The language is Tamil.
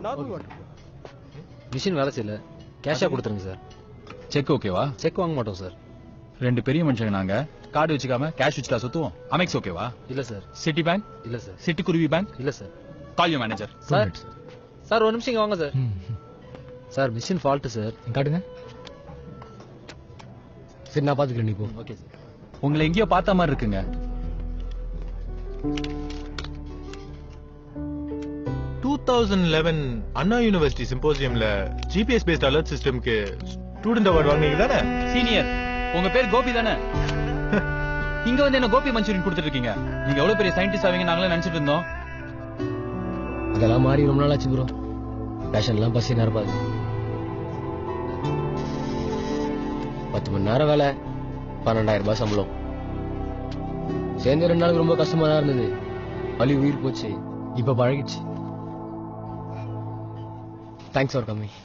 Normal water. மிஷின் வேலை செய்யல, கேஷா கொடுத்துருங்க சார். செக் ஓகேவா? செக் வாங்க மாட்டோம் சார். 2 பெரிய மனுஷங்க நாங்க, கார்டு வச்சுக்காம கேஷ் வச்சுட்டா சுத்துவோம். அமெக்ஸ் ஓகேவா? இல்ல சார். Citi bank? இல்ல சார். சிட்டி குருவி பேங்க்? இல்ல sir. Call you manager. Sir sir ஒரு நிமிஷம் இங்க வாங்க sir. Sir machine fault sir. காட்டுங்க. சரி நான் பாத்துக்கிறேன், நீ போ. Okay sir. உங்களை எங்கேயோ பார்த்த மாதிரி இருக்குங்க. 2011 அண்ணா யூனிவர்சிட்டி சிம்போசியம்ல ஜிபிஎஸ் பேஸ்ட் அலர்ட் சிஸ்டம்க்கு ஸ்டூடெண்ட் அவார்ட் வாங்குனீங்க தானே? சீனியர், உங்க பேர் கோபி தானே? இங்க வந்து என்ன கோபி மஞ்சூரியன் கொடுத்துட்டு இருக்கீங்க? நீங்க எவ்வளவு பெரிய சயின்டிஸ்ட் ஆவீங்க நாங்களே நினைச்சிட்டு இருந்தோம். அதெல்லாம் மாறி ரொம்ப நாள் ஆச்சு ப்ரோ. பேஷன்லாம் பசி நேரப்பாது. 10 மணி நேரம் வேலை, 12,000 ரூபாய் சம்பளம். சேர்ந்து 2 நாளுக்கு ரொம்ப கஷ்டமா தான் இருந்தது. வலி உயிர் போச்சு. இப்ப பழகிடுச்சு. Thanks for coming.